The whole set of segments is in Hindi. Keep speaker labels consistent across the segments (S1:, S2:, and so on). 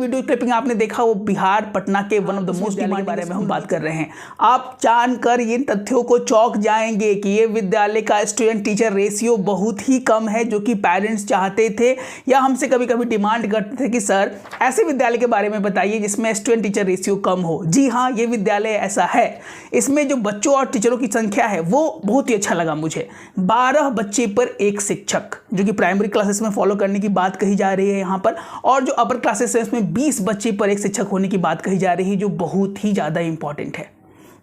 S1: वीडियो क्लिपिंग आपने देखा वो बिहार पटना के one of the most demanding के बारे में हम बात कर रहे हैं। आप जानकर इन तथ्यों को चौंक जाएंगे कि ये विद्यालय का स्टूडेंट टीचर रेशियो बहुत ही कम है, जो कि पेरेंट्स चाहते थे या हमसे कभी कभी डिमांड करते थे कि सर ऐसे विद्यालय के बारे में बताइए जिसमें स्टूडेंट टीचर रेशियो कम हो। जी हाँ, ये विद्यालय ऐसा है। इसमें जो बच्चों और टीचरों की संख्या है वो बहुत ही अच्छा लगा मुझे। 12 बच्चे पर एक शिक्षक, जो कि प्राइमरी क्लासेस में फॉलो करने की बात कही जा रही है यहाँ पर, और जो अपर क्लासेस है उसमें 20 बच्चे पर एक शिक्षक होने की बात कही जा रही है, जो बहुत ही ज़्यादा इंपॉर्टेंट है,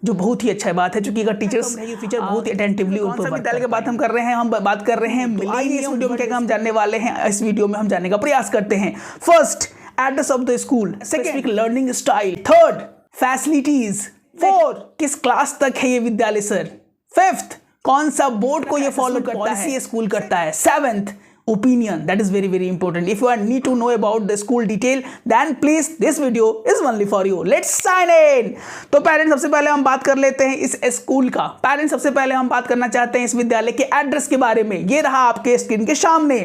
S1: जो बहुत ही अच्छा बात है। क्योंकि अगर टीचर्स टीचर बहुत ही अटेंटिवली विद्यालय की बात हम कर रहे हैं, हम बात कर रहे हैं मिलेनियम वीडियो में क्या हम जानने वाले हैं। इस वीडियो में हम जानने का प्रयास करते हैं। First, address of the school. Second, learning style. Third, facilities. Fourth, किस क्लास तक है ये विद्यालय सर। फिफ्थ, कौन सा बोर्ड को ये फॉलो करता है, ये स्कूल करता है। Seventh, opinion. That is very important. If you need to know about the school detail, then please this video is only for you. Let's sign in. तो पेरेंट्स, सबसे पहले हम बात कर लेते हैं इस स्कूल का। पेरेंट्स, सबसे पहले हम बात करना चाहते हैं इस विद्यालय के एड्रेस के बारे में। ये रहा आपके स्क्रीन के सामने।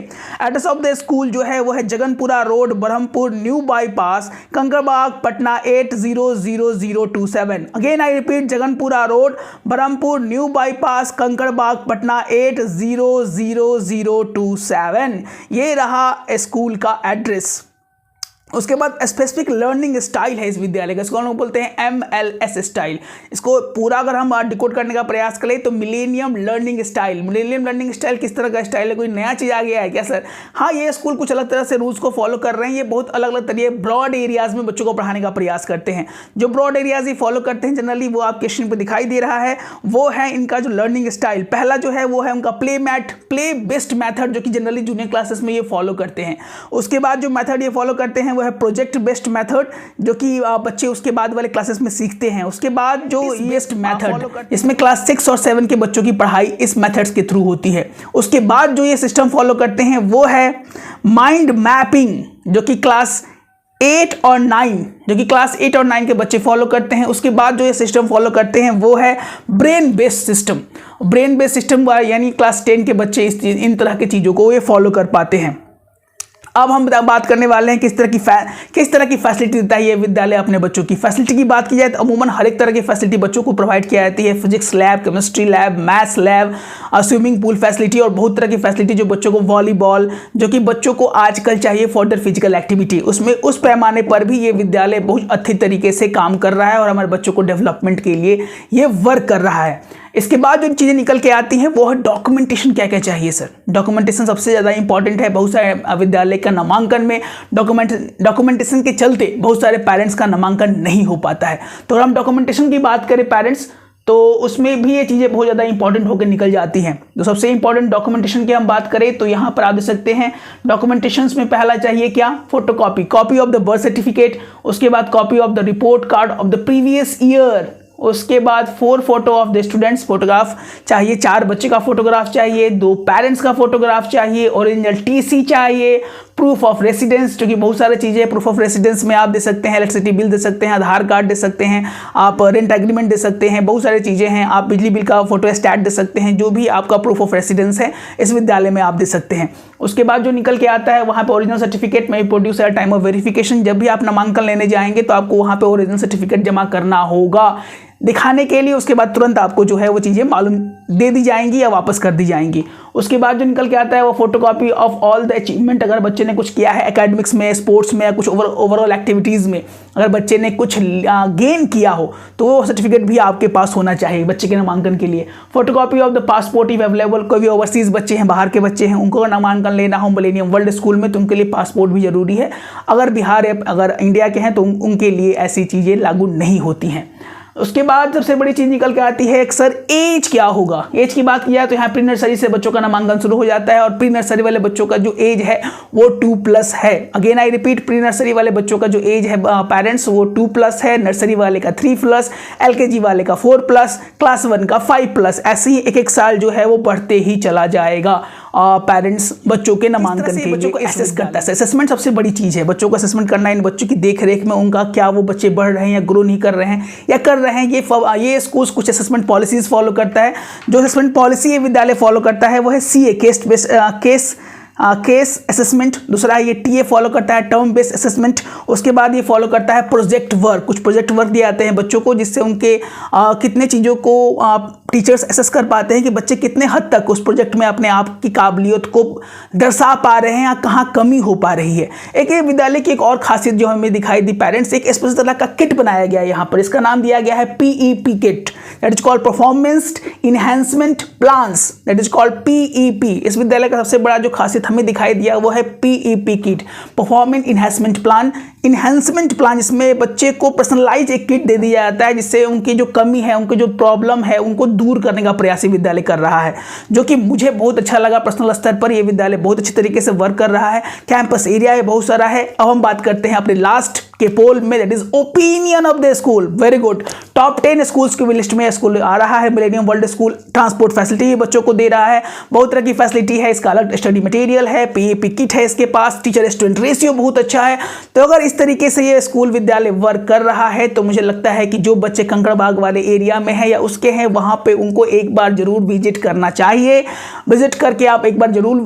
S1: एड्रेस ऑफ द स्कूल जो है वो है Jaganpura road, Brahmpur new bypass, Kankarbagh, Patna 800027। Again I repeat, Jaganpura road, Brahmpur new bypass, Kankarbagh, Patna 800027। ये रहा स्कूल का एड्रेस। उसके बाद स्पेसिफिक लर्निंग स्टाइल है इस विद्यालय का, इसको हम लोग बोलते हैं MLS स्टाइल। इसको पूरा अगर हम डिकोड करने का प्रयास करें तो millennium learning style. Millennium learning style किस तरह का स्टाइल है, कोई नया चीज़ आ गया है क्या सर? हाँ, ये स्कूल कुछ अलग तरह से रूल्स को फॉलो कर रहे हैं। ये बहुत अलग अलग तरीके ब्रॉड एरियाज में बच्चों को पढ़ाने का प्रयास करते हैं। जो ब्रॉड एरियाज ये फॉलो करते हैं जनरली, वो आपके स्क्रीन पर दिखाई दे रहा है, वो है इनका जो लर्निंग स्टाइल। पहला जो है वो है उनका प्ले बेस्ड मैथड, जो कि जनरली जूनियर क्लासेस में ये फॉलो करते हैं। उसके बाद जो मैथड ये फॉलो करते हैं वो है प्रोजेक्ट बेस्ड मेथड, जो कि बच्चे उसके बाद वाले क्लासेस में सीखते हैं। उसके बाद जो बेस्ड मेथड, इसमें क्लास 6 और 7 के बच्चों की पढ़ाई इस मेथड्स के थ्रू होती है। उसके बाद जो ये सिस्टम फॉलो करते हैं वो है माइंड मैपिंग, जो कि क्लास 8 और 9 के बच्चे फॉलो करते हैं। उसके बाद जो ये सिस्टम फॉलो करते हैं वो है ब्रेन बेस्ड सिस्टम, यानी क्लास 10 के बच्चे इन तरह की चीज़ों को ये फॉलो कर पाते हैं। अब हम बात करने वाले हैं किस तरह की फैसिलिटी देता है ये विद्यालय अपने बच्चों की। फैसिलिटी की बात की जाए तो अमूमन हर एक तरह की फैसिलिटी बच्चों को प्रोवाइड किया जाती है। Physics lab, chemistry lab, maths lab, swimming pool facility और बहुत तरह की फैसिलिटी जो बच्चों को वॉलीबॉल, जो कि बच्चों को आजकल चाहिए फॉर देयर फिजिकल एक्टिविटी, उसमें उस पैमाने पर भी ये विद्यालय बहुत अच्छी तरीके से काम कर रहा है और हमारे बच्चों को डेवलपमेंट के लिए ये वर्क कर रहा है। इसके बाद जो चीज़ें निकल के आती हैं वो है डॉक्यूमेंटेशन। क्या क्या चाहिए सर? डॉक्यूमेंटेशन सबसे ज़्यादा इंपॉर्टेंट है। बहुत सारे विद्यालय का नामांकन में डॉक्यूमेंटेशन के चलते बहुत सारे पेरेंट्स का नामांकन नहीं हो पाता है। तो अगर हम डॉक्यूमेंटेशन की बात करें पेरेंट्स, तो उसमें भी ये चीज़ें बहुत ज़्यादा इंपॉर्टेंट होकर निकल जाती हैं। तो सबसे इंपॉर्टेंट डॉक्यूमेंटेशन की हम बात करें तो यहाँ पर आप देख सकते हैं डॉक्यूमेंटेशंस में पहला चाहिए क्या? Copy of the birth certificate. उसके बाद copy of the report card of the previous year. उसके बाद 4 photo of the students, photograph चाहिए, 4 बच्चे का फोटोग्राफ चाहिए, 2 पेरेंट्स का फोटोग्राफ चाहिए, ओरिजिनल TC चाहिए, प्रूफ ऑफ रेसिडेंस, जो कि बहुत सारी चीज़ें। प्रूफ ऑफ रेसिडेंस में आप दे सकते हैं इलेक्ट्रिसिटी बिल दे सकते हैं, आधार कार्ड दे सकते हैं, आप रेंट एग्रीमेंट दे सकते हैं, बहुत सारी चीज़ें हैं। आप बिजली बिल का फोटो स्टैट दे सकते हैं, जो भी आपका प्रूफ ऑफ रेसिडेंस है इस विद्यालय में आप दे सकते हैं। उसके बाद जो निकल के आता है वहाँ पर ओरिजिनल सर्टिफिकेट में produce at time of verification. जब भी आप नामांकन लेने जाएंगे तो आपको वहाँ पर ओरिजिनल सर्टिफिकेट जमा करना होगा दिखाने के लिए। उसके बाद तुरंत आपको जो है वो चीज़ें मालूम दे दी जाएंगी या वापस कर दी जाएंगी। उसके बाद जो निकल के आता है वो photocopy of all the achievement. अगर बच्चे ने कुछ किया है एकेडमिक्स में, स्पोर्ट्स में या कुछ ओवरऑल एक्टिविटीज़ में, अगर बच्चे ने कुछ गेन किया हो तो वो सर्टिफिकेट भी आपके पास होना चाहिए बच्चे के नामांकन के लिए। Photocopy of the passport if available. कोई भी ओवरसीज़ बच्चे हैं, बाहर के बच्चे हैं, उनको नामांकन लेना हो मिलेनियम वर्ल्ड स्कूल में तो उनके लिए पासपोर्ट भी ज़रूरी है। अगर बिहार या अगर इंडिया के हैं तो उनके लिए ऐसी चीज़ें लागू नहीं होती हैं। उसके बाद सबसे बड़ी चीज़ निकल के आती है सर एज क्या होगा। एज की बात की जाए तो यहाँ प्री नर्सरी से बच्चों का नामांकन शुरू हो जाता है और प्री नर्सरी वाले बच्चों का जो एज है वो 2+ है। Again I repeat, pre nursery वाले बच्चों का जो एज है पेरेंट्स वो 2+ है, नर्सरी वाले का 3+, LKG वाले का 4+, क्लास 1 का 5+। ऐसे ही एक साल जो है वो बढ़ते ही चला जाएगा। पेरेंट्स बच्चों के नामांकन के लिए असेस करता है। असेसमेंट सबसे बड़ी चीज़ है, बच्चों को असेसमेंट करना, इन बच्चों की देख रेख में उनका क्या वो बच्चे बढ़ रहे हैं या ग्रो नहीं कर रहे हैं या कर रहे हैं। ये स्कूल कुछ असेसमेंट पॉलिसीज फॉलो करता है। जो असेसमेंट पॉलिसी ये विद्यालय फॉलो करता है वो है CA केस केस असेसमेंट, दूसरा ये टीए फॉलो करता है टर्म बेस्ड असेसमेंट, उसके बाद ये फॉलो करता है प्रोजेक्ट वर्क। कुछ प्रोजेक्ट वर्क दिए जाते हैं बच्चों को जिससे उनके कितने चीज़ों को टीचर्स असेस कर पाते हैं कि बच्चे कितने हद तक उस प्रोजेक्ट में अपने आप की काबिलियत को दर्शा पा रहे हैं या कहाँ कमी हो पा रही है। एक ये विद्यालय की एक और खासियत जो हमें दिखाई दी पेरेंट्स, एक स्पेशल तरह का किट बनाया गया है यहाँ पर, इसका नाम दिया गया है PEP kit, that is called performance enhancement plans, that is called PEP। इस विद्यालय का सबसे बड़ा जो खासियत हमें दिखाई दिया वो है PEP kit, performance enhancement plan. Enhancement plan, इसमें बच्चे को पर्सनलाइज एक किट दे दिया जाता है जिससे उनकी जो कमी है, उनकी जो प्रॉब्लम है, उनको दूर करने का प्रयास ये विद्यालय कर रहा है, जो कि मुझे बहुत अच्छा लगा। पर्सनल स्तर पर ये विद्यालय बहुत अच्छी तरीके से वर्क कर रहा है। कैंपस एरिया है बहुत सारा है। अब हम बात करते हैं अपने लास्ट के पोल में, that is opinion of the school. Very good, top 10 schools की लिस्ट में स्कूल आ रहा है millennium world school. Transport facility बच्चों को दे रहा है, बहुत तरह की फैसिलिटी है, इसका अलग स्टडी मटेरियल है, PEP किट है इसके पास, टीचर स्टूडेंट रेशियो बहुत अच्छा है। तो अगर इस तरीके से ये स्कूल विद्यालय वर्क कर रहा है तो मुझे लगता है कि जो बच्चे कंकड़बाग वाले एरिया में है या उसके हैं वहां पे उनको एक बार जरूर विजिट करना चाहिए। विजिट करके आप एक बार जरूर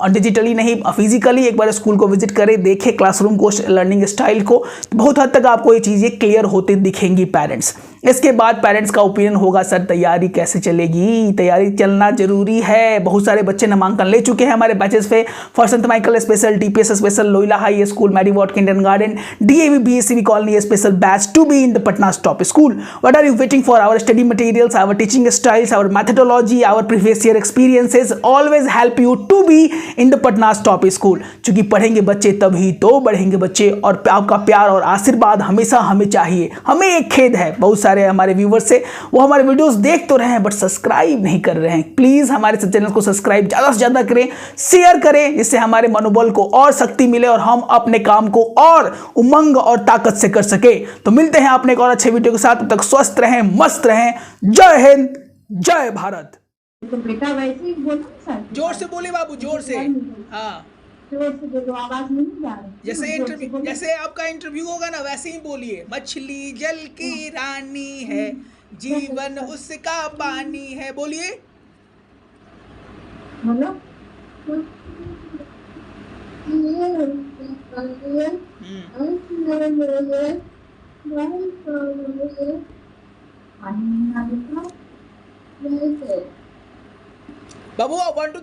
S1: डिजिटली नहीं फिजिकली एक बार स्कूल को विजिट करें, देखें क्लासरूम को, लर्निंग स्टाइल को, बहुत हद तक आपको ये चीज़ें क्लियर होते दिखेंगी पेरेंट्स। इसके बाद पेरेंट्स का ओपिनियन होगा सर तैयारी कैसे चलेगी, तैयारी चलना जरूरी है। बहुत सारे बच्चे नामांकन ले चुके हैं हमारे बैचेस पे, फॉर संत Michael special, TPS special, Loyola high school, Mary Ward kindergarten, DAV BSCB colony special batch to be in the Patna's top school. What are you waiting for? Our study materials, our teaching styles, our methodology, our previous year experiences always help you to be in the Patna's top school. क्योंकि पढ़ेंगे बच्चे तभी तो बढ़ेंगे बच्चे, और आपका प्यार और आशीर्वाद हमेशा हमें चाहिए। हमें एक खेद है, बहुत सारे हमारे व्यूवर्स से वो हमारे वीडियोस देख तो रहे हैं बट सब्सक्राइब नहीं कर रहे हैं। प्लीज हमारे चैनल को सब्सक्राइब ज्यादा से ज्यादा करें, शेयर करें, जिससे हमारे मनोबल को और शक्ति मिले और हम अपने काम को और उमंग और ताकत से कर सके। तो मिलते हैं अपने एक और अच्छे वीडियो के साथ, तब तक स्वस्थ रहें, मस्त रहें। जय हिंद, जय भारत।
S2: तो बेटा वैसे ही बोलो सर,
S1: जोर से बोले बाबू, जोर से। हाँ,
S2: जोर से बोलो, आवाज नहीं जा रही।
S1: जैसे इंटरव्यू, जैसे आपका इंटरव्यू होगा ना वैसे ही बोलिए। मछली जल की रानी है, जीवन उसका पानी है, बोलिए।
S2: बोलो।
S1: बाबू 1 2 3